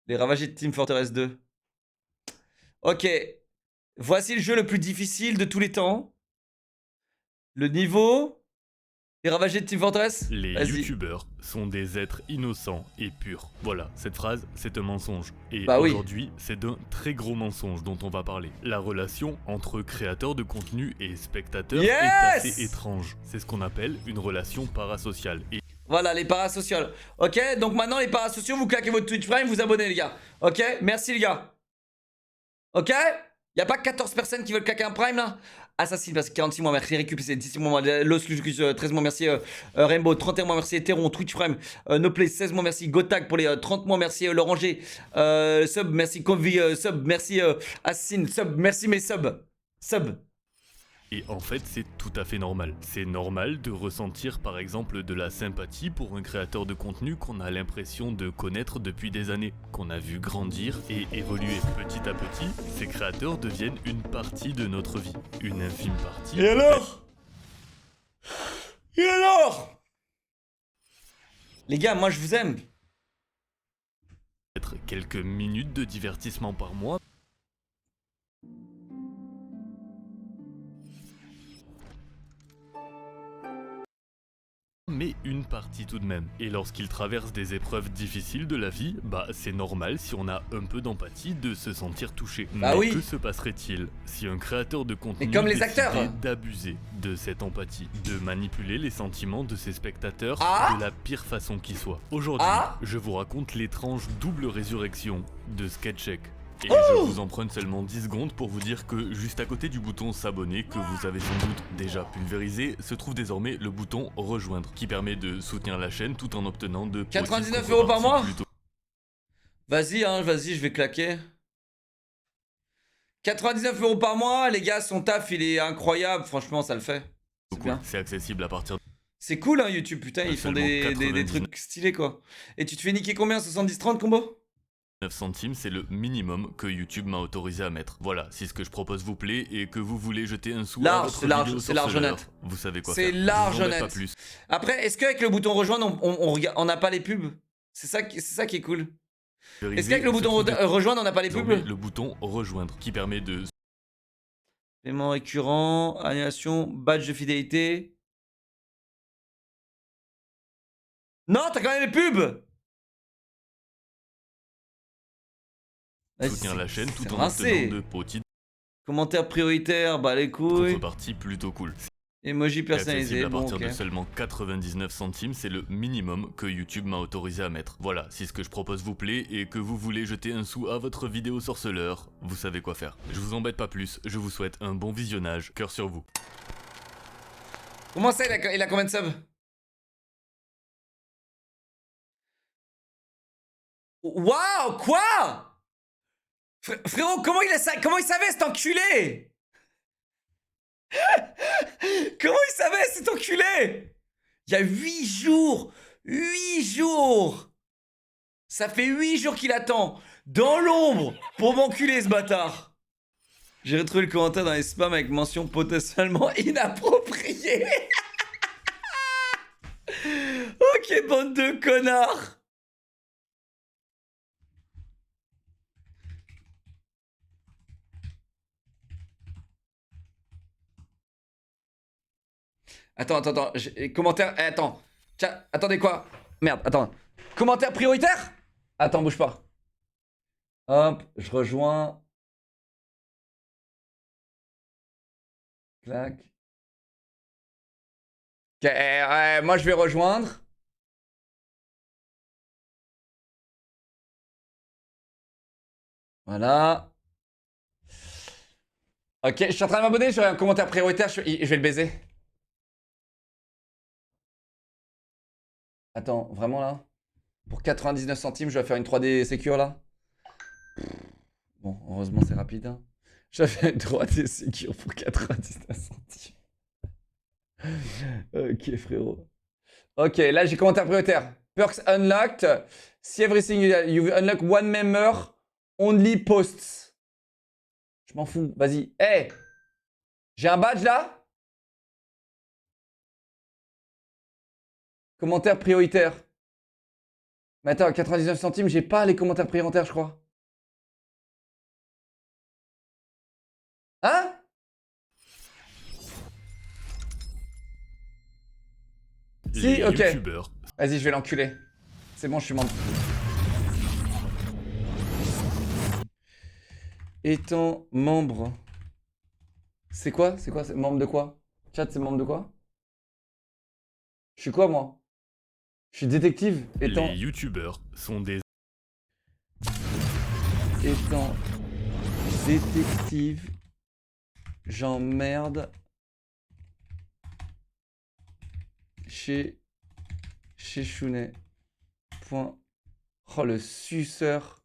Les ravagés de Team Fortress 2. Ok. Voici le jeu le plus difficile de tous les temps. Le niveau. Les ravagés de Team Fortress. Les Vas-y. youtubeurs sont des êtres innocents et purs. Voilà, cette phrase, c'est un mensonge. Et Bah oui. aujourd'hui, c'est d'un très gros mensonge dont on va parler. La relation entre créateurs de contenu et spectateurs est assez étrange. C'est ce qu'on appelle une relation parasociale. Et voilà, les parasociaux. Ok, donc maintenant les parasociaux, vous claquez votre Twitch Prime, vous abonnez les gars. Ok, merci les gars. Ok, y'a pas 14 personnes qui veulent claquer un Prime là? Assassin, parce que 46 mois, merci. Récupérer 16 mois, Los Lucus, 13 mois, merci. Rainbow, 31 mois, merci. Teron, Twitch Prime, Noplay, 16 mois, merci. Gotag pour les 30 mois, merci. Loranger, sub, merci. Convi, sub, merci. Assassin, sub, merci mes subs. Sub. Et en fait, c'est tout à fait normal. C'est normal de ressentir par exemple de la sympathie pour un créateur de contenu qu'on a l'impression de connaître depuis des années, qu'on a vu grandir et évoluer petit à petit. Ces créateurs deviennent une partie de notre vie, une infime partie. Et alors? Et alors? Les gars, moi je vous aime. Peut-être quelques minutes de divertissement par mois. Mais une partie tout de même. Et lorsqu'ils traversent des épreuves difficiles de la vie, bah c'est normal si on a un peu d'empathie de se sentir touché. Bah mais oui. que se passerait-il si un créateur de contenu comme les décidait acteurs. d'abuser de cette empathie, de manipuler les sentiments de ses spectateurs de la pire façon qui soit? Aujourd'hui, je vous raconte l'étrange double résurrection de Sketchek. Et je vous emprunte seulement 10 secondes pour vous dire que juste à côté du bouton s'abonner, que vous avez sans doute déjà pulvérisé, se trouve désormais le bouton rejoindre, qui permet de soutenir la chaîne tout en obtenant de 99 € par mois. Vas-y, hein, vas-y, je vais claquer. 99 € par mois, les gars, son taf, il est incroyable. Franchement, ça le fait. C'est bien. C'est accessible à partir de... C'est cool, hein, YouTube, putain, ils font des trucs stylés, quoi. Et tu te fais niquer combien, 70-30 combo? 9 centimes, c'est le minimum que YouTube m'a autorisé à mettre. Voilà, si ce que je propose vous plaît et que vous voulez jeter un sou à votre vidéo c'est large sur net. vous savez quoi faire. C'est large net. Pas plus. Après, est-ce qu'avec le bouton rejoindre, on n'a pas les pubs? C'est ça qui est cool. Est-ce qu'avec le bouton rejoindre, on n'a pas les pubs? Le bouton rejoindre, qui permet de... Paiement récurrent, annulation, badge de fidélité. Non, t'as quand même les pubs! soutenir la chaîne tout en obtenant de petits commentaires prioritaires, bah les couilles. Contrepartie plutôt cool. Emoji personnalisé, à partir de seulement 99 centimes, c'est le minimum que YouTube m'a autorisé à mettre. Voilà, si ce que je propose vous plaît et que vous voulez jeter un sou à votre vidéo sorceleur, vous savez quoi faire. Je vous embête pas plus, je vous souhaite un bon visionnage, cœur sur vous. Comment ça, il a combien de subs? Waouh, quoi? Frérot, comment il savait cet enculé? Comment il savait cet enculé? Il y a 8 jours. 8 jours. Ça fait 8 jours qu'il attend. Dans l'ombre. Pour m'enculer ce bâtard. J'ai retrouvé le commentaire dans les spams avec mention potentiellement inappropriée. Ok, bande de connards. Attends. Commentaire. Attends. Tiens, attendez quoi? Merde, attends. Commentaire prioritaire? Attends, bouge pas. Hop, je rejoins. Clac. Ok, moi je vais rejoindre. Voilà. Ok, je suis en train de m'abonner, j'aurai un commentaire prioritaire, je vais le baiser. Attends, vraiment là? Pour 99 centimes, je vais faire une 3D sécure là? Bon, heureusement c'est rapide. Hein. Je vais faire une 3D sécure pour 99 centimes. Ok frérot. Ok, là j'ai commentaire prioritaire. Perks unlocked. See everything you unlock one member only posts. Je m'en fous, vas-y. Hey, j'ai un badge là? Commentaire prioritaire. Mais attends, 99 centimes, j'ai pas les commentaires prioritaires, je crois. Hein? Si, ok. Vas-y, je vais l'enculer. C'est bon, je suis membre. Étant membre. C'est quoi? C'est quoi? Membre de quoi? Chat, c'est membre de quoi? Je suis quoi, moi? Je suis détective. Étant... Les youtubeurs sont des... Étant détective, j'emmerde chez Chounet. Point. Oh, le suceur.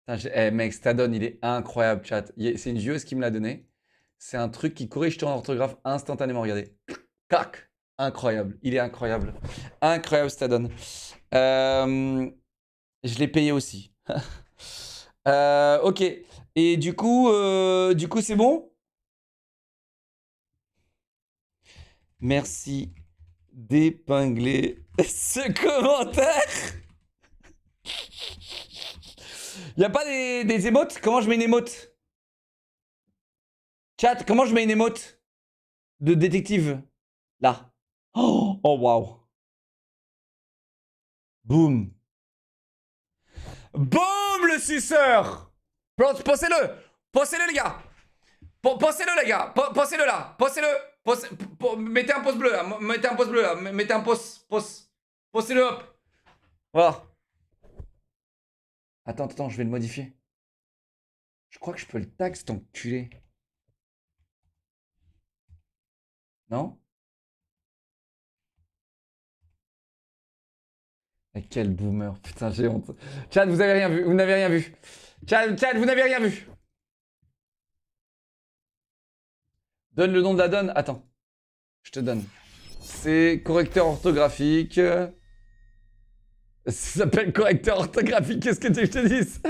Eh, mec, Stadon, il est incroyable, chat. C'est une joueuse qui me l'a donné. C'est un truc qui corrige ton orthographe instantanément. Regardez. Clac. Incroyable. Il est incroyable. Incroyable, Stadon. Je l'ai payé aussi. Ok. Et du coup c'est bon? Merci d'épingler ce commentaire. Y'a pas des émotes? Comment je mets une émote? Chat, comment je mets une émote de détective? Là. Oh waouh. Boum. Boum le suceur. Pensez-le. Pensez-le les gars. Pensez-le les gars. Pensez-le là. Pensez-le. Mettez un pouce bleu là. Mettez un pouce bleu là. Mettez un pouce. Pensez-le hop. Voilà. Attends, je vais le modifier. Je crois que je peux le tag cet enculé. Non? Mais quel boomer. Putain, j'ai honte. Chat, vous avez rien vu. Vous n'avez rien vu. Chat, vous n'avez rien vu. Donne le nom de la donne. Attends. Je te donne. C'est correcteur orthographique. Ça s'appelle correcteur orthographique. Qu'est-ce que tu veux que je te dise?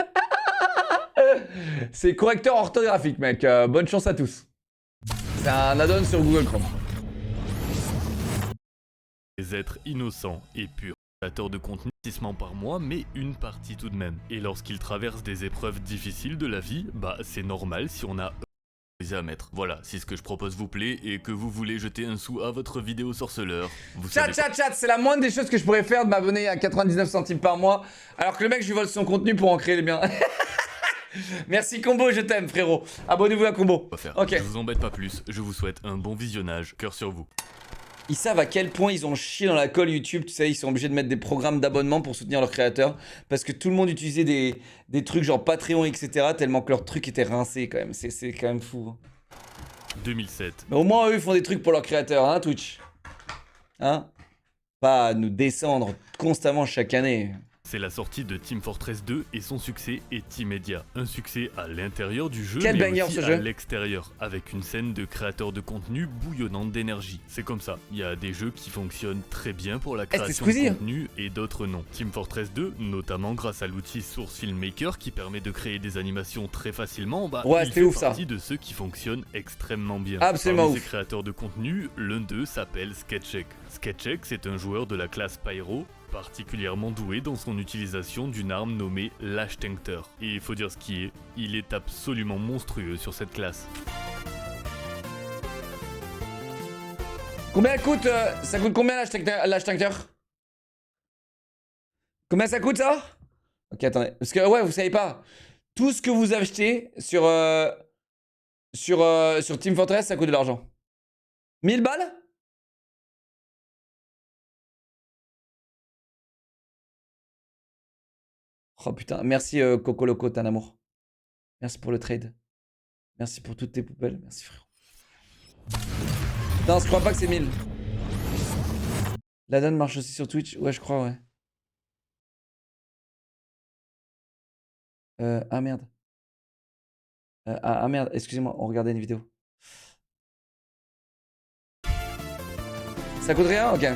C'est correcteur orthographique, mec. Bonne chance à tous. C'est un add-on sur Google Chrome. Des êtres innocents et purs. Créateurs de contenu par mois, mais une partie tout de même. Et lorsqu'ils traversent des épreuves difficiles de la vie, bah c'est normal si on a à mettre. Voilà, si ce que je propose vous plaît et que vous voulez jeter un sou à votre vidéo sorceleur. Chat, c'est la moindre des choses que je pourrais faire de m'abonner à 99 centimes par mois, alors que le mec je lui vole son contenu pour en créer les biens. Merci Combo, je t'aime frérot. Abonnez-vous à Combo. Ok. Je vous embête pas plus, je vous souhaite un bon visionnage, cœur sur vous. Ils savent à quel point ils ont chié dans la colle YouTube, tu sais, ils sont obligés de mettre des programmes d'abonnement pour soutenir leurs créateurs, parce que tout le monde utilisait des trucs genre Patreon, etc., tellement que leur truc était rincé quand même, c'est quand même fou. 2007. Mais au moins eux ils font des trucs pour leurs créateurs, hein Twitch. Hein? Pas nous descendre constamment chaque année. C'est la sortie de Team Fortress 2 et son succès est immédiat. Un succès à l'intérieur du jeu, Quel mais banger, aussi ce à jeu. l'extérieur, avec une scène de créateurs de contenu bouillonnante d'énergie. C'est comme ça, il y a des jeux qui fonctionnent très bien pour la création de contenu et d'autres non. Team Fortress 2, notamment grâce à l'outil Source Filmmaker qui permet de créer des animations très facilement, bah ouais, il fait partie de ceux qui fonctionnent extrêmement bien. Absolument Parmi ces créateurs de contenu, l'un d'eux s'appelle Sketchek. Sketchek, c'est un joueur de la classe Pyro, particulièrement doué dans son utilisation d'une arme nommée l'Ashtankter. Et il faut dire ce qui est, il est absolument monstrueux sur cette classe. Combien coûte ça coûte combien l'Ashtankter? Combien ça coûte ça? Ok, attendez. Parce que ouais, vous savez pas. Tout ce que vous achetez sur Team Fortress, ça coûte de l'argent. 1000 balles? Oh putain, merci Coco Loco, t'es un amour. Merci pour le trade. Merci pour toutes tes poubelles. Merci frérot. Non, je crois pas que c'est 1000. La donne marche aussi sur Twitch? Ouais, je crois, ouais. Ah merde. Ah merde, excusez-moi, on regardait une vidéo. Ça coûte rien? Ok.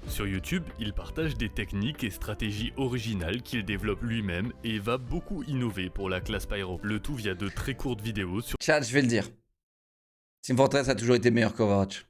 Sur YouTube, il partage des techniques et stratégies originales qu'il développe lui-même et va beaucoup innover pour la classe Pyro. Le tout via de très courtes vidéos sur... Chat, je vais le dire. Team Fortress a toujours été meilleur qu'Overwatch.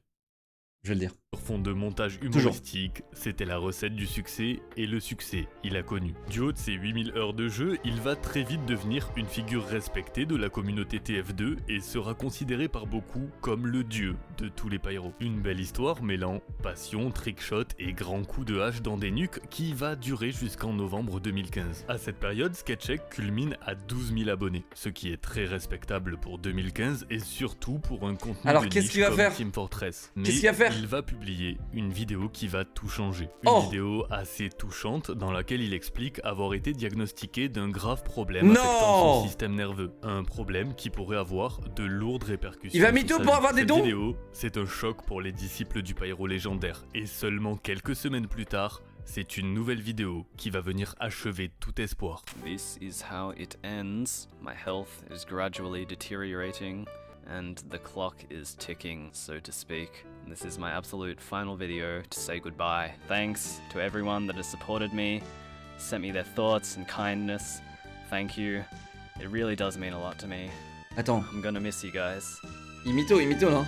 Je vais le dire. Sur fond de montage humoristique, c'était la recette du succès, et le succès, il a connu. Du haut de ses 8000 heures de jeu, il va très vite devenir une figure respectée de la communauté TF2 et sera considéré par beaucoup comme le dieu de tous les pyros. Une belle histoire mêlant passion, trickshot et grands coups de hache dans des nuques qui va durer jusqu'en novembre 2015. À cette période, Sketchek culmine à 12 000 abonnés, ce qui est très respectable pour 2015 et surtout pour un contenu alors, de qu'est-ce niche qu'il va comme faire Team Fortress. Mais Qu'est-ce qu'il va faire il va publier une vidéo qui va tout changer. Une vidéo assez touchante dans laquelle il explique avoir été diagnostiqué d'un grave problème affectant son système nerveux. Un problème qui pourrait avoir de lourdes répercussions. Il va mytho pour avoir des dons. Cette vidéo, c'est un choc pour les disciples du pyro légendaire. Et seulement quelques semaines plus tard, c'est une nouvelle vidéo qui va venir achever tout espoir. This is how it ends. My health is gradually deteriorating. And the clock is ticking, so to speak. This is my absolute final video to say goodbye. Thanks to everyone that has supported me, sent me their thoughts and kindness. Thank you. It really does mean a lot to me. Attends. I'm gonna miss you guys. Il mytho là.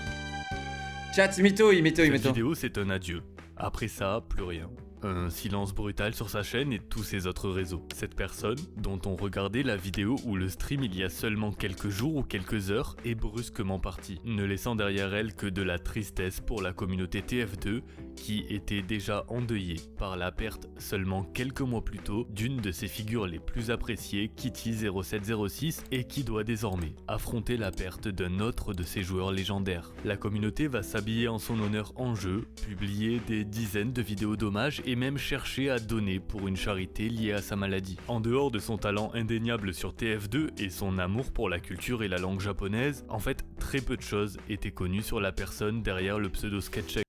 Chat, il mytho. Cette vidéo, c'est un adieu. Après ça, plus rien. Un silence brutal sur sa chaîne et tous ses autres réseaux. Cette personne, dont on regardait la vidéo ou le stream il y a seulement quelques jours ou quelques heures, est brusquement partie, ne laissant derrière elle que de la tristesse pour la communauté TF2 qui était déjà endeuillée par la perte seulement quelques mois plus tôt d'une de ses figures les plus appréciées, Kitty0706, et qui doit désormais affronter la perte d'un autre de ses joueurs légendaires. La communauté va s'habiller en son honneur en jeu, publier des dizaines de vidéos d'hommage et même chercher à donner pour une charité liée à sa maladie. En dehors de son talent indéniable sur TF2 et son amour pour la culture et la langue japonaise, en fait très peu de choses étaient connues sur la personne derrière le pseudo Sketchek.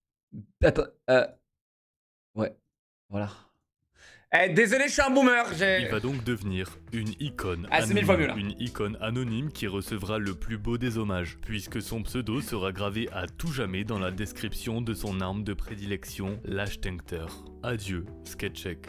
Attends, ouais, voilà. Désolé, je suis un boomer. Il va donc devenir une icône c'est 1000 fois mieux, là. une icône anonyme qui recevra le plus beau des hommages, puisque son pseudo sera gravé à tout jamais dans la description de son arme de prédilection, l'Ashtankter. Adieu, Sketchek.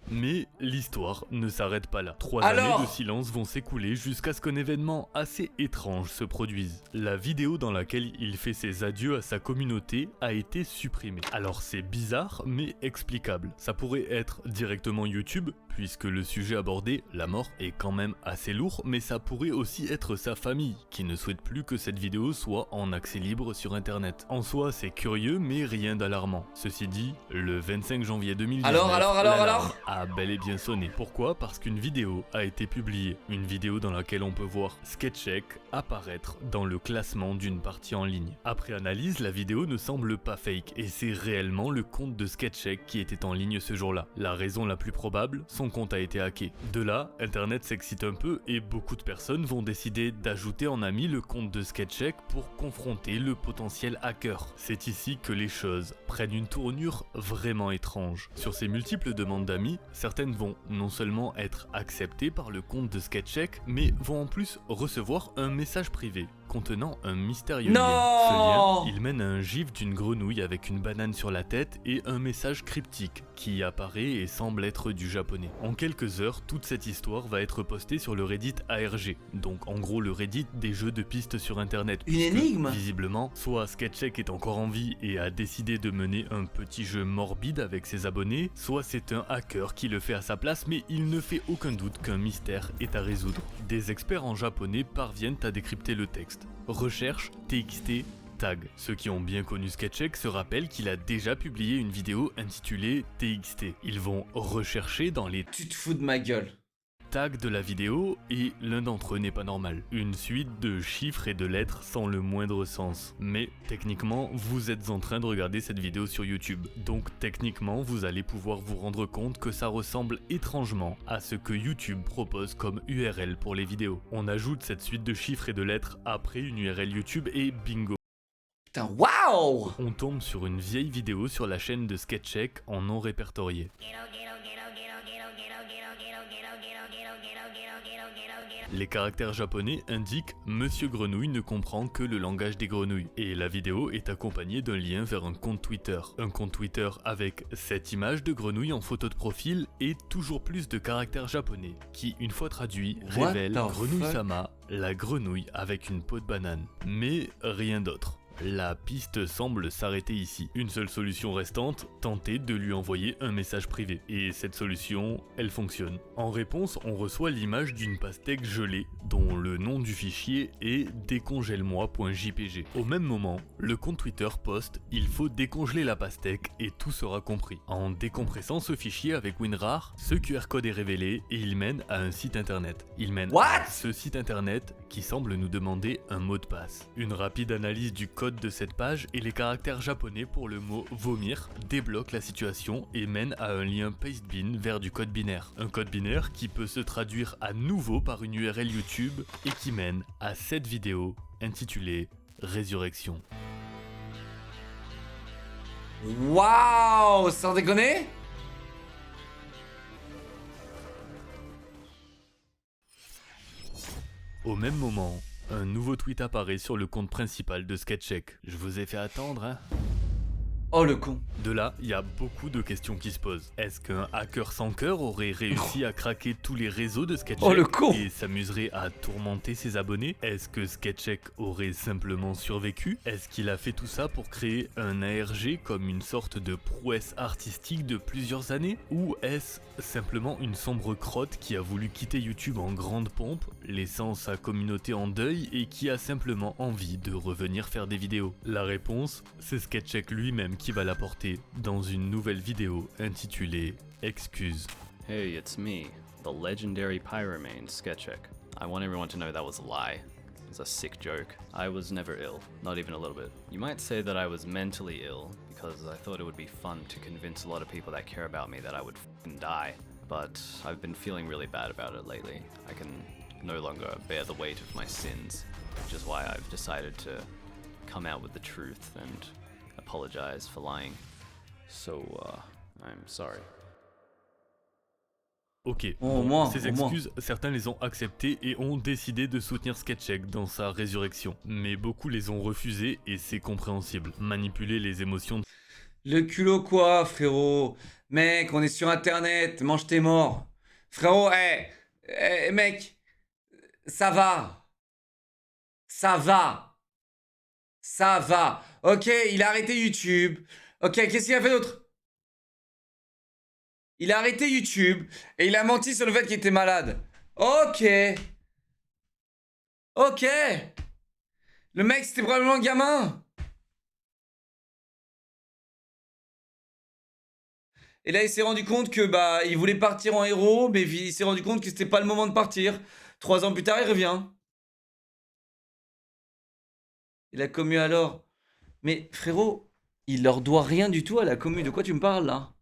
Mais l'histoire ne s'arrête pas là. 3 années de silence vont s'écouler jusqu'à ce qu'un événement assez étrange se produise. La vidéo dans laquelle il fait ses adieux à sa communauté a été supprimée. Alors c'est bizarre mais explicable. Ça pourrait être directement YouTube, puisque le sujet abordé, la mort, est quand même assez lourd, mais ça pourrait aussi être sa famille, qui ne souhaite plus que cette vidéo soit en accès libre sur internet. En soi c'est curieux mais rien d'alarmant. Ceci dit, le 25 janvier 2019, l'alarme a bel et bien sonné. Pourquoi ? Parce qu'une vidéo a été publiée. Une vidéo dans laquelle on peut voir Sketchek apparaître dans le classement d'une partie en ligne. Après analyse, la vidéo ne semble pas fake et c'est réellement le compte de Sketchek qui était en ligne ce jour-là. La raison la plus probable, son compte a été hacké. De là, internet s'excite un peu et beaucoup de personnes vont décider d'ajouter en ami le compte de Sketchek pour confronter le potentiel hacker. C'est ici que les choses prennent une tournure vraiment étrange. Sur ces multiples demandes d'amis, certaines vont non seulement être acceptées par le compte de Sketchek, mais vont en plus recevoir un message privé contenant un mystérieux lien. Ce lien, il mène à un gif d'une grenouille avec une banane sur la tête et un message cryptique qui apparaît et semble être du japonais. En quelques heures, toute cette histoire va être postée sur le Reddit ARG, donc en gros le Reddit des jeux de pistes sur internet. Une énigme ? Visiblement, soit Sketchek est encore en vie et a décidé de mener un petit jeu morbide avec ses abonnés, soit c'est un hacker qui le fait à sa place, mais il ne fait aucun doute qu'un mystère est à résoudre. Des experts en japonais parviennent à décrypter le texte. Recherche TXT tag. Ceux qui ont bien connu Sketchek se rappellent qu'il a déjà publié une vidéo intitulée TXT. Ils vont rechercher dans les Tu te fous de ma gueule. tags de la vidéo et l'un d'entre eux n'est pas normal. Une suite de chiffres et de lettres sans le moindre sens. Mais techniquement, vous êtes en train de regarder cette vidéo sur YouTube. Donc techniquement, vous allez pouvoir vous rendre compte que ça ressemble étrangement à ce que YouTube propose comme URL pour les vidéos. On ajoute cette suite de chiffres et de lettres après une URL YouTube et bingo. Putain, waouh! On tombe sur une vieille vidéo sur la chaîne de Sketchek en non répertorié. Les caractères japonais indiquent « Monsieur Grenouille ne comprend que le langage des grenouilles » et la vidéo est accompagnée d'un lien vers un compte Twitter. Un compte Twitter avec cette image de grenouille en photo de profil et toujours plus de caractères japonais qui, une fois traduits, révèlent Grenouille-sama, la grenouille avec une peau de banane. Mais rien d'autre. La piste semble s'arrêter ici. Une seule solution restante, tenter de lui envoyer un message privé. Et cette solution, elle fonctionne. En réponse, on reçoit l'image d'une pastèque gelée, dont le nom du fichier est décongèle-moi.jpg. Au même moment, le compte Twitter poste « Il faut décongeler la pastèque et tout sera compris ». En décompressant ce fichier avec WinRAR, ce QR code est révélé et il mène à un site internet. Il mène à ce site internet qui semble nous demander un mot de passe. Une rapide analyse du code de cette page et les caractères japonais pour le mot vomir débloquent la situation et mènent à un lien pastebin vers du code binaire. Un code binaire qui peut se traduire à nouveau par une URL YouTube et qui mène à cette vidéo intitulée Résurrection. Waouh, sans déconner? Au même moment, un nouveau tweet apparaît sur le compte principal de Sketchcheck. Je vous ai fait attendre, hein? Oh le con. De là, il y a beaucoup de questions qui se posent. Est-ce qu'un hacker sans cœur aurait réussi à craquer tous les réseaux de Sketchcheck et s'amuserait à tourmenter ses abonnés? Est-ce que Sketchcheck aurait simplement survécu? Est-ce qu'il a fait tout ça pour créer un ARG comme une sorte de prouesse artistique de plusieurs années? Ou est-ce simplement une sombre crotte qui a voulu quitter YouTube en grande pompe, laissant sa communauté en deuil et qui a simplement envie de revenir faire des vidéos? La réponse, c'est Sketchcheck lui-même qui va l'apporter dans une nouvelle vidéo intitulée Excuse. Hey, it's me, the legendary Pyromane, Sketchcheck. I want everyone to know that was a lie. It's a sick joke. I was never ill, not even a little bit. You might say that I was mentally ill, because I thought it would be fun to convince a lot of people that care about me that I would f***ing die. But I've been feeling really bad about it lately. I can no longer bear the weight of my sins, which is why I've decided to come out with the truth and apologize for lying. So, I'm sorry. Ok, ces excuses, certains les ont acceptées et ont décidé de soutenir Sketchcheck dans sa résurrection. Mais beaucoup les ont refusées et c'est compréhensible. Manipuler les émotions... Le culot quoi, frérot? Mec, on est sur internet, mange tes morts. Frérot, mec, ça va. Ça va. Ça va. Ok, il a arrêté YouTube. Ok, qu'est-ce qu'il a fait d'autre? Il a arrêté YouTube et il a menti sur le fait qu'il était malade. Ok. Ok. Le mec, c'était probablement un gamin. Et là, il s'est rendu compte que il voulait partir en héros, mais il s'est rendu compte que c'était pas le moment de partir. 3 ans plus tard, il revient. Et la commu alors? Mais frérot, il leur doit rien du tout à la commu. De quoi tu me parles là?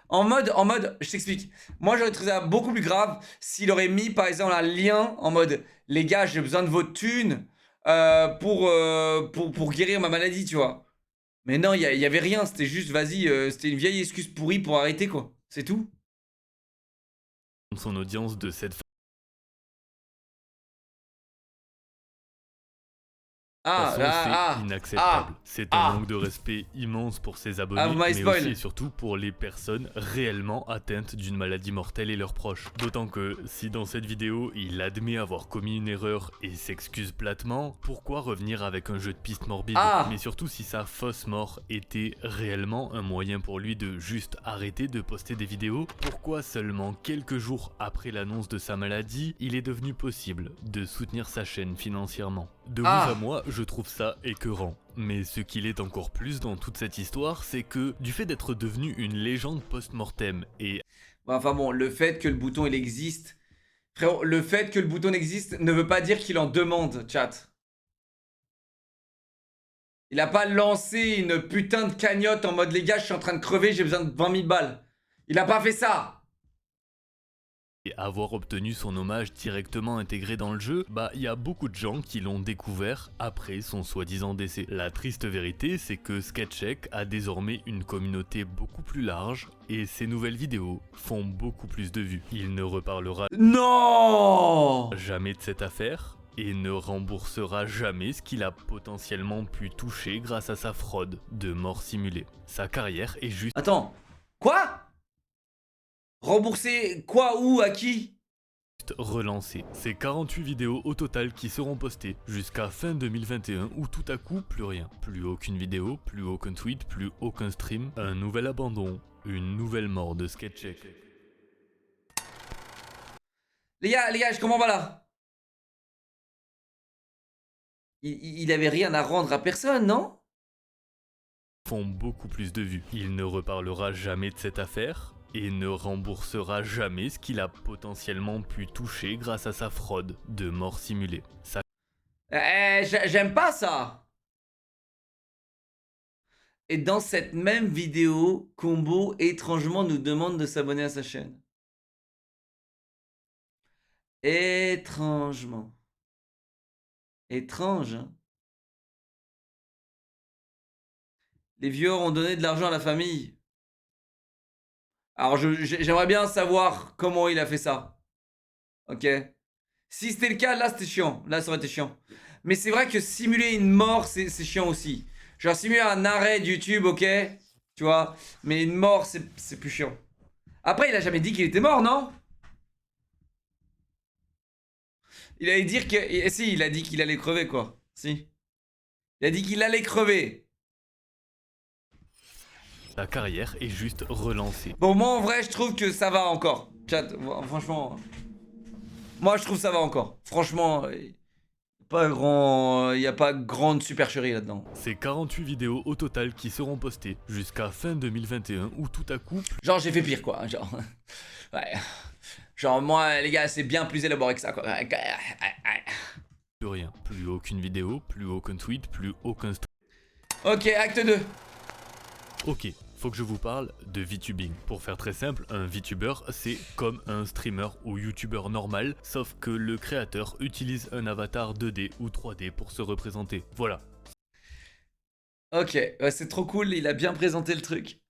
En mode, je t'explique. Moi, j'aurais trouvé ça beaucoup plus grave s'il aurait mis, par exemple, un lien en mode « Les gars, j'ai besoin de votre thune pour guérir ma maladie, tu vois. » Mais non, il y avait rien. C'était juste, vas-y, c'était une vieille excuse pourrie pour arrêter, quoi. C'est tout. Son audience de cette c'est inacceptable. C'est un manque de respect immense pour ses abonnés, mais aussi et surtout pour les personnes réellement atteintes d'une maladie mortelle et leurs proches. D'autant que, si dans cette vidéo, il admet avoir commis une erreur et s'excuse platement, pourquoi revenir avec un jeu de piste morbide? Mais surtout si sa fausse mort était réellement un moyen pour lui de juste arrêter de poster des vidéos, pourquoi seulement quelques jours après l'annonce de sa maladie, il est devenu possible de soutenir sa chaîne financièrement? De vous à moi, je trouve ça écœurant. Mais ce qu'il est encore plus dans toute cette histoire, c'est que du fait d'être devenu une légende post-mortem et... Enfin bon, le fait que le bouton il existe... Frérot, le fait que le bouton existe ne veut pas dire qu'il en demande, chat. Il a pas lancé une putain de cagnotte en mode les gars, je suis en train de crever, j'ai besoin de 20 000 balles. Il a pas fait ça. et avoir obtenu son hommage directement intégré dans le jeu, il y a beaucoup de gens qui l'ont découvert après son soi-disant décès. La triste vérité, c'est que Sketchek a désormais une communauté beaucoup plus large et ses nouvelles vidéos font beaucoup plus de vues. Il ne reparlera jamais de cette affaire et ne remboursera jamais ce qu'il a potentiellement pu toucher grâce à sa fraude de mort simulée. Sa carrière est juste... Attends, quoi ? Rembourser quoi, où, à qui? Relancé. C'est 48 vidéos au total qui seront postées jusqu'à fin 2021 où tout à coup plus rien. Plus aucune vidéo, plus aucun tweet, plus aucun stream, un nouvel abandon, une nouvelle mort de Sketchek. Les gars, je comprends pas là. Il avait rien à rendre à personne, non? Font beaucoup plus de vues. Il ne reparlera jamais de cette affaire et ne remboursera jamais ce qu'il a potentiellement pu toucher grâce à sa fraude de mort simulée. J'aime pas ça. Et dans cette même vidéo, Combo étrangement nous demande de s'abonner à sa chaîne. Étrangement. Étrange, hein. Les vieux ont donné de l'argent à la famille. Alors j'aimerais bien savoir comment il a fait ça. Ok. Si c'était le cas, là c'était chiant. Là ça aurait été chiant. Mais c'est vrai que simuler une mort, c'est chiant aussi. Genre simuler un arrêt de YouTube, ok. Tu vois. Mais une mort, c'est plus chiant. Après, il a jamais dit qu'il était mort, non? Il allait dire que... Si, il a dit qu'il allait crever, quoi. Si. Il a dit qu'il allait crever. Sa carrière est juste relancée. Bon, moi en vrai, je trouve que ça va encore. Chat, franchement. Moi, je trouve que ça va encore. Franchement, il n'y a pas grande supercherie là-dedans. C'est 48 vidéos au total qui seront postées jusqu'à fin 2021 où tout à coup... Genre, j'ai fait pire, quoi. Genre, ouais. Genre, moi, les gars, c'est bien plus élaboré que ça, quoi. Plus rien. Plus aucune vidéo, plus aucun tweet, plus aucun... Ok, acte 2. Ok, faut que je vous parle de VTubing. Pour faire très simple, un VTuber, c'est comme un streamer ou YouTuber normal, sauf que le créateur utilise un avatar 2D ou 3D pour se représenter. Voilà. Ok, ouais, c'est trop cool, il a bien présenté le truc.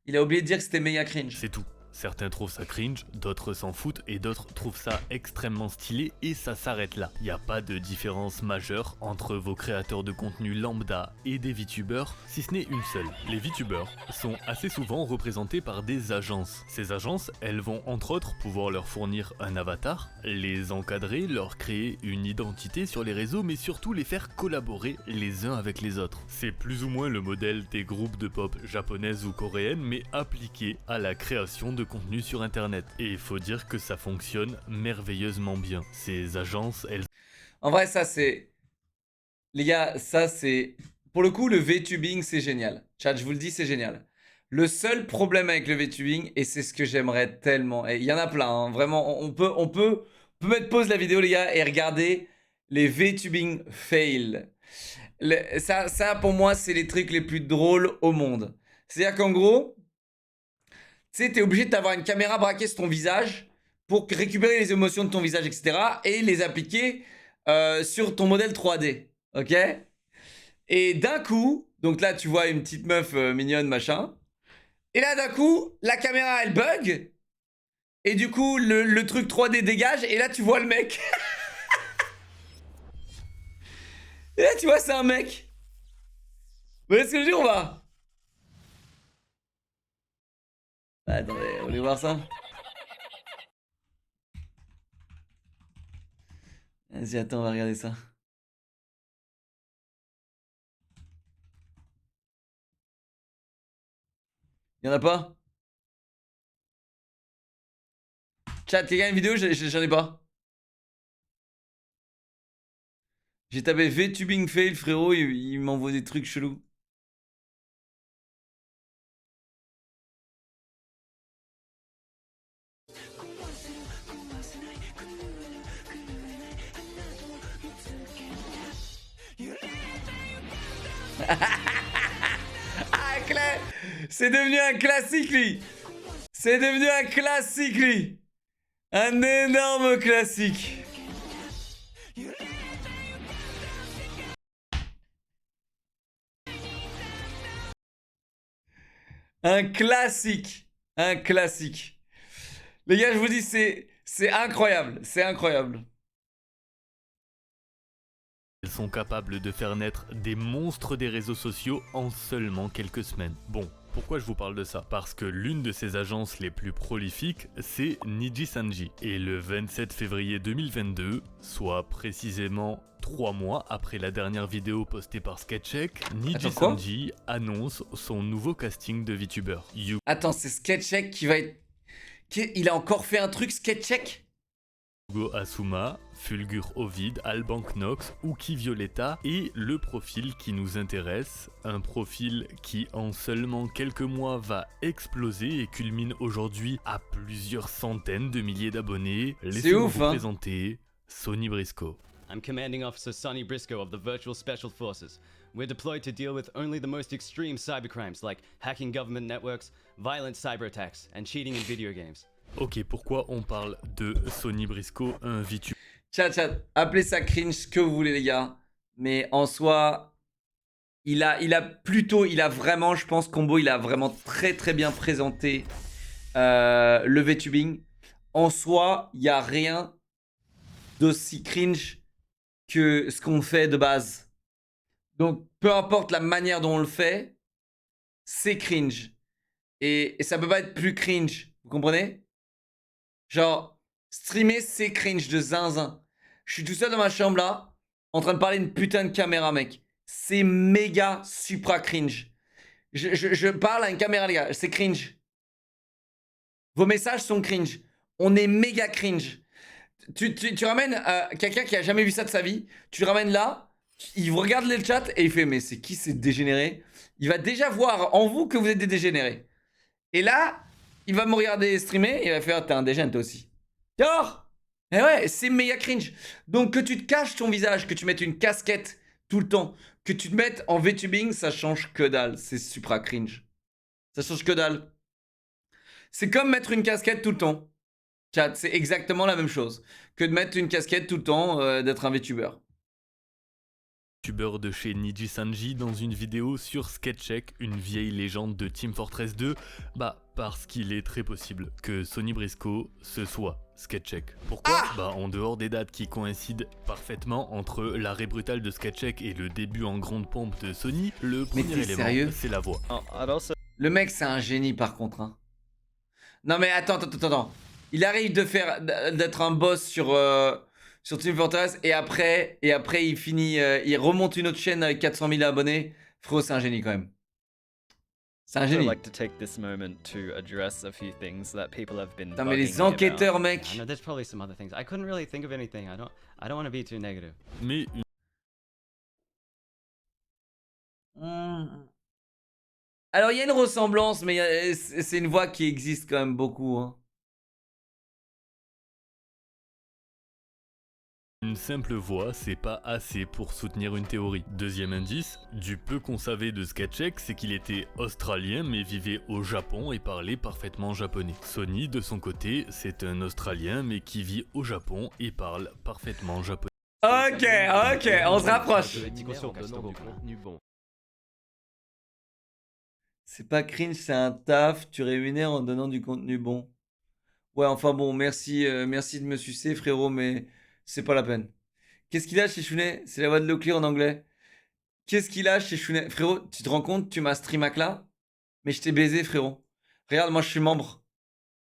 Il a oublié de dire que c'était méga cringe. C'est tout. Certains trouvent ça cringe, d'autres s'en foutent et d'autres trouvent ça extrêmement stylé et ça s'arrête là. Il n'y a pas de différence majeure entre vos créateurs de contenu lambda et des VTubers, si ce n'est une seule. Les VTubers sont assez souvent représentés par des agences. Ces agences, elles vont entre autres pouvoir leur fournir un avatar, les encadrer, leur créer une identité sur les réseaux, mais surtout les faire collaborer les uns avec les autres. C'est plus ou moins le modèle des groupes de pop japonaises ou coréennes, mais appliqué à la création de contenu sur internet. Et il faut dire que ça fonctionne merveilleusement bien. Ces agences, elles... En vrai, ça c'est... Les gars, ça c'est... Pour le coup, le VTubing, c'est génial. Chat, je vous le dis, c'est génial. Le seul problème avec le VTubing, et c'est ce que j'aimerais tellement... Et il y en a plein, hein, vraiment, on peut mettre pause la vidéo, les gars, et regarder les VTubing fails. Ça, pour moi, c'est les trucs les plus drôles au monde. C'est-à-dire qu'en gros... Tu sais, t'es obligé d'avoir une caméra braquée sur ton visage pour récupérer les émotions de ton visage, etc. et les appliquer sur ton modèle 3D. Ok? Et d'un coup, donc là, tu vois une petite meuf mignonne, machin. Et là, d'un coup, la caméra, elle bug. Et du coup, le truc 3D dégage. Et là, tu vois le mec. Et là, tu vois, c'est un mec. Vous voyez ce que je veux dire ou pas? Attendez, vous voulez voir ça? Vas-y, attends, on va regarder ça. Y'en a pas? Chat, les gars, une vidéo, j'en ai pas. J'ai tapé VTubing fail, frérot, il m'envoie des trucs chelous. C'est devenu un classique, lui. C'est devenu un classique, lui. Un énorme classique. Un classique. Un classique. Les gars, je vous dis, c'est incroyable. C'est incroyable. Elles sont capables de faire naître des monstres des réseaux sociaux en seulement quelques semaines. Bon, pourquoi je vous parle de ça? Parce que l'une de ces agences les plus prolifiques, c'est Nijisanji. Et le 27 février 2022, soit précisément 3 mois après la dernière vidéo postée par Sketcheck, Nijisanji annonce son nouveau casting de VTuber. Attends, c'est Sketcheck qui va être... Il a encore fait un truc, Sketcheck? Hugo Asuma, Fulgur Ovid, Alban Knox, Uki Violetta et le profil qui nous intéresse, un profil qui en seulement quelques mois va exploser et culmine aujourd'hui à plusieurs centaines de milliers d'abonnés. Laissez-moi vous présenter Sonny Briscoe. I'm Commanding Officer Sonny Briscoe of the Virtual Special Forces. We're deployed to deal with only the most extreme cybercrimes like hacking government networks, violent cyber attacks, and cheating in video games. Ok, pourquoi on parle de Sonny Briscoe, un VTuber? Chat, appelez ça cringe ce que vous voulez les gars. Mais en soi, il a vraiment, je pense, Combo, il a vraiment très très bien présenté le VTubing. En soi, il n'y a rien d'aussi cringe que ce qu'on fait de base. Donc, peu importe la manière dont on le fait, c'est cringe. Et ça peut pas être plus cringe, vous comprenez? Genre, streamer, c'est cringe de zinzin. Je suis tout seul dans ma chambre là, en train de parler d'une putain de caméra, mec. C'est méga supra cringe. Je parle à une caméra, les gars, c'est cringe. Vos messages sont cringe. On est méga cringe. Tu ramènes quelqu'un qui a jamais vu ça de sa vie, tu le ramènes là, il vous regarde le chat et il fait mais c'est qui ces dégénérés? Il va déjà voir en vous que vous êtes des dégénérés. Et là, il va me regarder streamer et il va faire t'es un dégène toi aussi. Genre, et ouais, c'est méga cringe. Donc que tu te caches ton visage, que tu mettes une casquette tout le temps, que tu te mettes en VTubing, ça change que dalle. C'est supra cringe. Ça change que dalle. C'est comme mettre une casquette tout le temps. Chat, c'est exactement la même chose que de mettre une casquette tout le temps, d'être un VTuber. YouTuber de chez Nijisanji dans une vidéo sur Sketcheck, une vieille légende de Team Fortress 2, parce qu'il est très possible que Sonny Briscoe ce soit Sketcheck. Pourquoi? En dehors des dates qui coïncident parfaitement entre l'arrêt brutal de Sketcheck et le début en grande pompe de Sonny, le premier élément, c'est la voix. Le mec, c'est un génie par contre. Hein. Non mais attends. Il arrive d'être un boss sur Team Fortress et après il finit, il remonte une autre chaîne avec 400 000 abonnés. Frérot, c'est un génie quand même. C'est un génie. Putain, mais les enquêteurs, mec. Mais alors il y a une ressemblance, mais c'est une voix qui existe quand même beaucoup. Hein. Une simple voix, c'est pas assez pour soutenir une théorie. Deuxième indice, du peu qu'on savait de Sketcheck, c'est qu'il était australien mais vivait au Japon et parlait parfaitement japonais. Sonny, de son côté, c'est un Australien mais qui vit au Japon et parle parfaitement japonais. Ok, on se rapproche. C'est pas cringe, c'est un taf, tu rémunères en donnant du contenu bon. Ouais, enfin bon, merci de me sucer frérot, mais... c'est pas la peine. Qu'est-ce qu'il a chez Chounet? C'est la voix de Leclerc en anglais. Qu'est-ce qu'il a chez Chounet? Frérot, tu te rends compte, tu m'as streamac là? Mais je t'ai baisé, frérot. Regarde, moi je suis membre.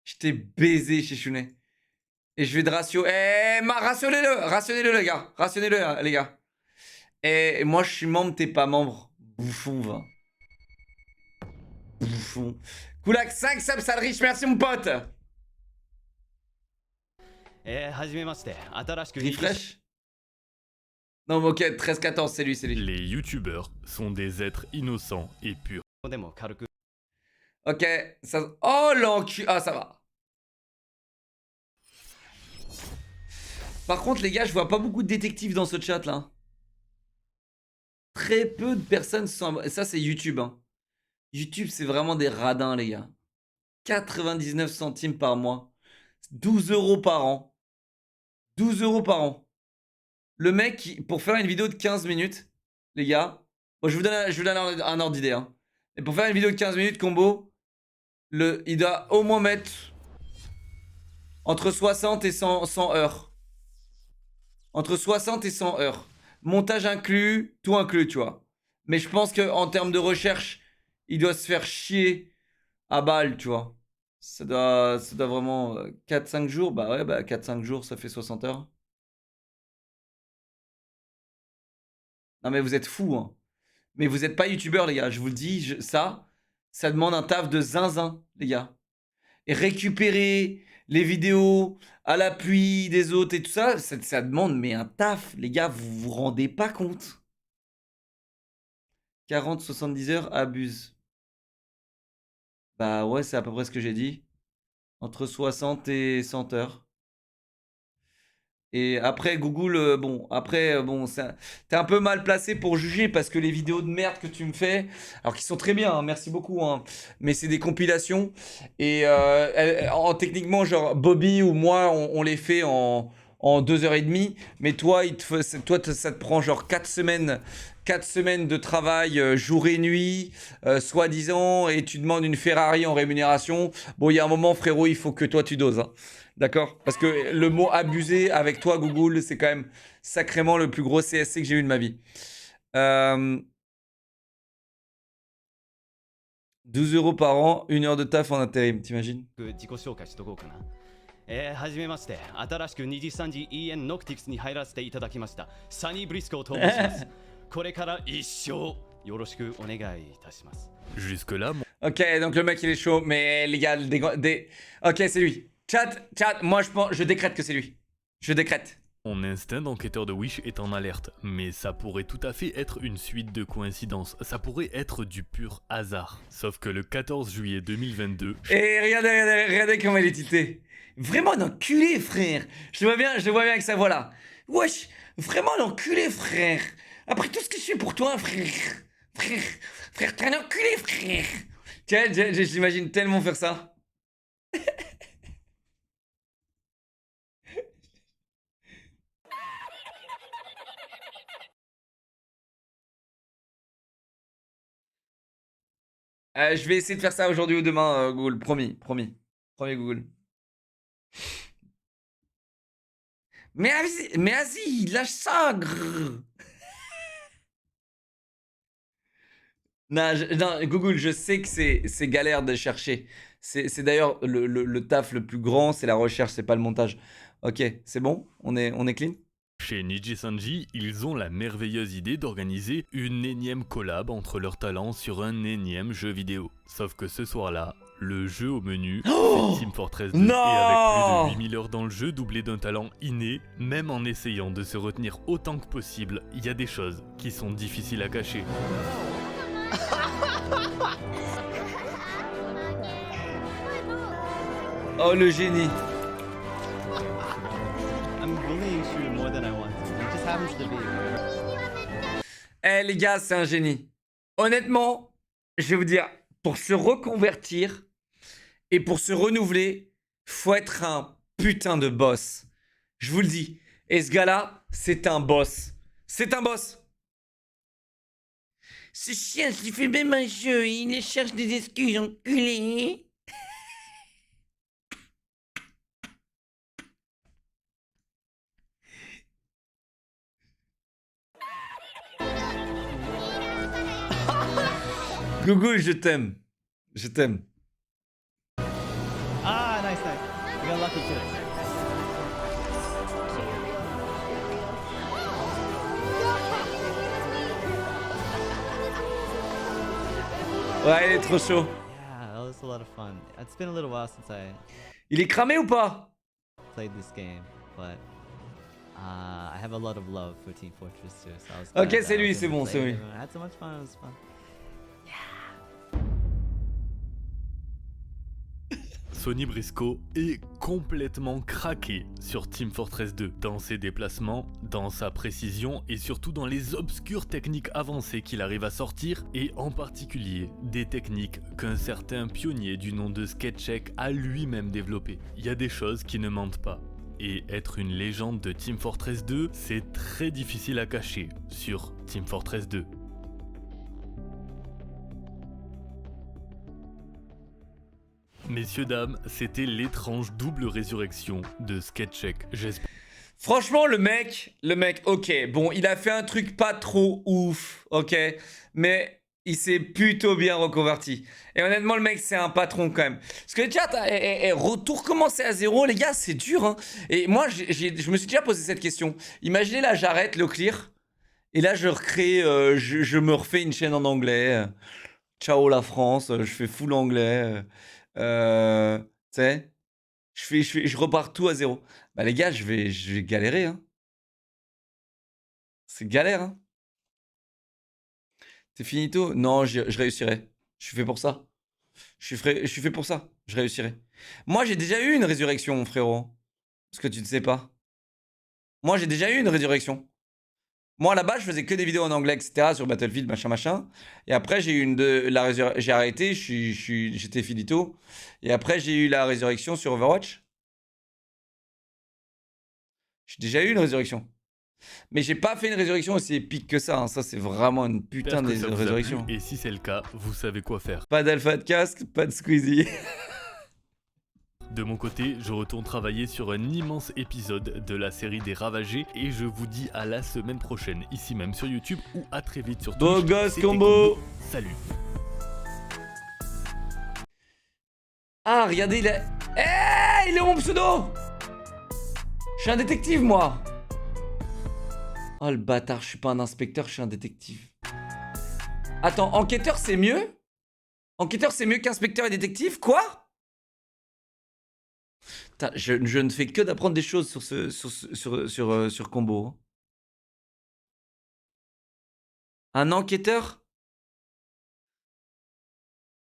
Je t'ai baisé chez Chounet. Et je vais de ratio. Rationnez-le, les gars. Rationnez-le, les gars. Et moi je suis membre, t'es pas membre. Bouffon, va. Bouffon. Koulak 5 subs, sale riche, merci mon pote. Refresh. Non, mais ok, 13-14, c'est lui. Les youtubeurs sont des êtres innocents et purs. Ok, ça... oh l'encu... ah, ça va. Par contre, les gars, je vois pas beaucoup de détectives dans ce chat, là. Très peu de personnes sont... ça, c'est YouTube, hein. YouTube, c'est vraiment des radins, les gars. 99 centimes par mois. 12 € par an. 12 € par an. Le mec, pour faire une vidéo de 15 minutes, les gars, bon, je vous donne un ordre d'idée. Hein. Et pour faire une vidéo de 15 minutes combo, il doit au moins mettre entre 60 et 100 heures. Entre 60 et 100 heures. Montage inclus, tout inclus, tu vois. Mais je pense qu'en termes de recherche, il doit se faire chier à balle, tu vois. Ça doit vraiment... 4-5 jours, bah ouais, bah 4-5 jours, ça fait 60 heures. Non mais vous êtes fous, hein. Mais vous êtes pas youtubeur, les gars, je vous le dis, ça demande un taf de zinzin, les gars. Et récupérer les vidéos à l'appui des autres et tout ça, ça demande mais un taf, les gars, vous vous rendez pas compte. 40-70 heures, abuse. Bah ouais, c'est à peu près ce que j'ai dit. Entre 60 et 100 heures. Et après, Google, bon, t'es un peu mal placé pour juger parce que les vidéos de merde que tu me fais, alors qui sont très bien, hein, merci beaucoup, hein, mais c'est des compilations. Et techniquement, genre Bobby ou moi, on les fait en 2h30. Mais toi, ça te prend genre 4 semaines. 4 semaines de travail jour et nuit, soi-disant, et tu demandes une Ferrari en rémunération. Bon, il y a un moment, frérot, il faut que toi tu doses. Hein. D'accord? Parce que le mot abusé avec toi, Google, c'est quand même sacrément le plus gros CSC que j'ai eu de ma vie. 12 € par an, 1 heure de taf en intérim, t'imagines? はじめまして。新しく2時3時 EN ノクティクスに入らせていただきました。サニー・ブリスコーと申します。これから一生よろしくお願いいたします。Jusque là, Ok, donc le mec il est chaud, mais les gars, ok, c'est lui. Chat, moi je décrète que c'est lui. Je décrète. Mon instinct d'enquêteur de Wish est en alerte, mais ça pourrait tout à fait être une suite de coïncidences, ça pourrait être du pur hasard. Sauf que le 14 juillet 2022... Et regardez comment il est tilté. Vraiment un enculé, frère. Je le vois bien avec sa voix là. Wesh, vraiment un enculé, frère. Après tout ce que je fais pour toi, frère. Frère, t'es un enculé, frère. Tiens, j'imagine tellement faire ça. Je vais essayer de faire ça aujourd'hui ou demain, Google. Promis. Promis, Google. Mais vas-y, lâche ça, grrr. Non, Google, je sais que c'est galère de chercher. C'est d'ailleurs le taf le plus grand, c'est la recherche, c'est pas le montage. Ok, c'est bon? On est clean? Chez Niji-Sanji, ils ont la merveilleuse idée d'organiser une énième collab entre leurs talents sur un énième jeu vidéo. Sauf que ce soir-là, le jeu au menu, c'est Team Fortress 2. Non! Et avec plus de 8000 heures dans le jeu, doublé d'un talent inné, même en essayant de se retenir autant que possible, il y a des choses qui sont difficiles à cacher. Oh, le génie. I'm bullying you more than I want to. It just happens to be. Eh les gars, c'est un génie. Honnêtement, je vais vous dire, pour se reconvertir et pour se renouveler, faut être un putain de boss. Je vous le dis. Et ce gars-là, c'est un boss. C'est un boss. Ce chien, il fait même un jeu, il cherche des excuses, enculé. Google, je t'aime. Je t'aime. Ah, nice. We got lucky too. Ouais, il est trop chaud. Yeah, that was a lot of fun. It's been a little while since I Il est cramé ou pas? played this game, but I have a lot of love for Team Fortress 2. So I was Ok, glad that c'est I lui, was c'est able bon, to c'est play lui. it. I had so much fun. It was fun. Sonny Briscoe est complètement craqué sur Team Fortress 2, dans ses déplacements, dans sa précision et surtout dans les obscures techniques avancées qu'il arrive à sortir, et en particulier des techniques qu'un certain pionnier du nom de Sketchek a lui-même développées. Il y a des choses qui ne mentent pas. Et être une légende de Team Fortress 2, c'est très difficile à cacher sur Team Fortress 2. Messieurs, dames, c'était l'étrange double résurrection de Sketchek. J'espère. Franchement, le mec, ok, bon, il a fait un truc pas trop ouf, ok, mais il s'est plutôt bien reconverti. Et honnêtement, le mec, c'est un patron quand même. Parce que déjà, retour commencer à zéro, les gars, c'est dur, hein. Et moi, je me suis déjà posé cette question. Imaginez là, j'arrête le clear, et là, je recrée, je me refais une chaîne en anglais. Ciao la France, je fais full anglais. Tu sais, je repars tout à zéro. Bah les gars, je vais galérer, hein. C'est galère, hein. C'est finito? Non, je réussirai. Je suis fait pour ça. Je suis fait pour ça. Je réussirai. Moi, j'ai déjà eu une résurrection, frérot. Parce que tu ne sais pas. Moi, j'ai déjà eu une résurrection. Moi, là-bas, je faisais que des vidéos en anglais, etc. sur Battlefield, machin. Et après, j'ai eu j'ai arrêté, j'étais finito. Et après, j'ai eu la résurrection sur Overwatch. J'ai déjà eu une résurrection. Mais j'ai pas fait une résurrection aussi épique que ça. Hein. Ça, c'est vraiment une putain de résurrection. Et si c'est le cas, vous savez quoi faire. Pas d'alpha de casque, pas de Squeezie. De mon côté, je retourne travailler sur un immense épisode de la série des Ravagés et je vous dis à la semaine prochaine, ici même sur YouTube ou à très vite sur Twitch. Beau gosse combo. Salut. Ah, regardez, il est... Hey, il est mon pseudo. Je suis un détective, moi. Oh, le bâtard, je suis pas un inspecteur, je suis un détective. Attends, enquêteur, c'est mieux? Enquêteur, c'est mieux qu'inspecteur et détective? Quoi? Putain, je ne fais que d'apprendre des choses sur Combo. Un enquêteur?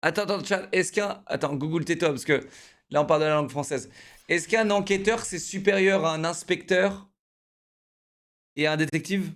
Attends, chat, est-ce qu'un... Attends, Google tais-toi, parce que là, on parle de la langue française. Est-ce qu'un enquêteur, c'est supérieur à un inspecteur et à un détective?